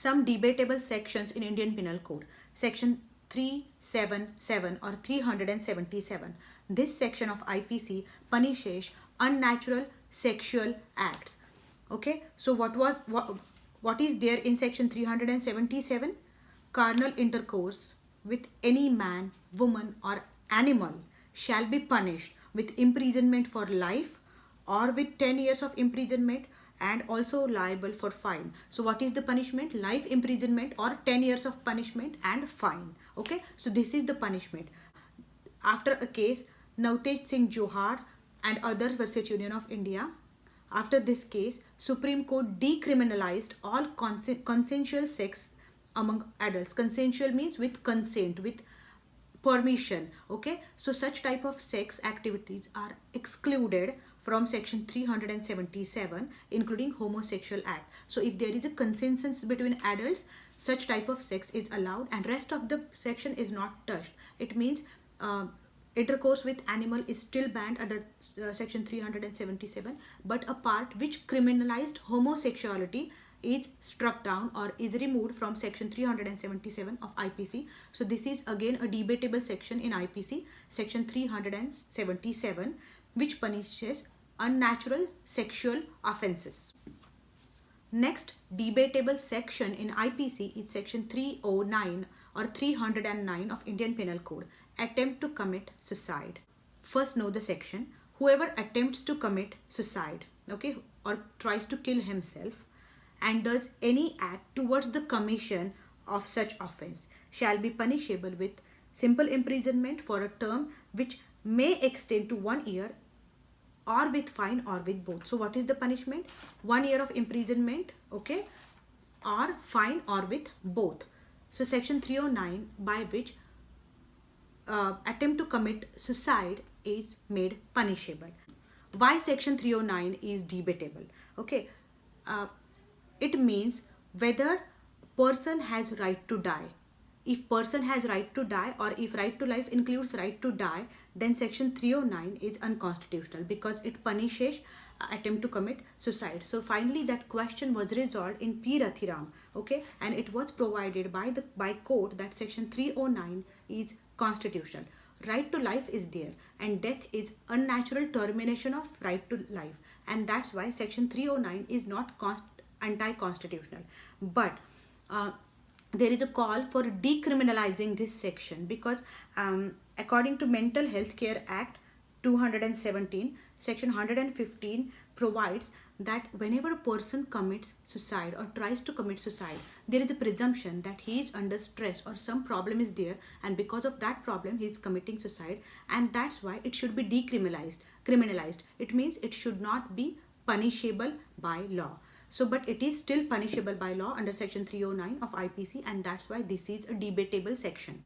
some debatable sections in Indian Penal Code. Section 377 or 377. This section of IPC punishes unnatural sexual acts. Okay, so what is there in section 377? Carnal intercourse with any man, woman, or animal shall be punished with imprisonment for life or with 10 years of imprisonment, and also liable for fine. So what is the punishment? Life imprisonment or 10 years of punishment and fine. Okay, so this is the punishment. After a case Navtej Singh Johar and others versus Union of India, after this case Supreme Court decriminalized all consensual sex among adults. Consensual means with consent, with permission. Okay, so such type of sex activities are excluded from section 377, including homosexual act. So if there is a consensus between adults, such type of sex is allowed, and rest of the section is not touched. It means intercourse with animal is still banned under section 377, but a part which criminalized homosexuality is struck down or is removed from section 377 of IPC. So this is again a debatable section in IPC, section 377, which punishes unnatural sexual offenses. Next debatable section in IPC is section 309 or 309 of Indian Penal Code, attempt to commit suicide. First know the section. Whoever attempts to commit suicide, okay, or tries to kill himself and does any act towards the commission of such offense shall be punishable with simple imprisonment for a term which may extend to 1 year, or with fine, or with both. So what is the punishment? 1 year of imprisonment, okay, or fine, or with both. So section 309, by which attempt to commit suicide is made punishable. Why section 309 is debatable? Okay, it means whether person has right to die. If person has right to die, or if right to life includes right to die, then section 309 is unconstitutional because it punishes attempt to commit suicide. So finally that question was resolved in P. Rathiram, okay, and it was provided by court that section 309 is constitutional. Right to life is there, and death is unnatural termination of right to life, and that's why section 309 is not anti-constitutional. But there is a call for decriminalizing this section because according to Mental Health Care Act 217, section 115 provides that whenever a person commits suicide or tries to commit suicide, there is a presumption that he is under stress or some problem is there, and because of that problem he is committing suicide, and that's why it should be criminalized. It means it should not be punishable by law. So but it is still punishable by law under section 309 of IPC, and that's why this is a debatable section.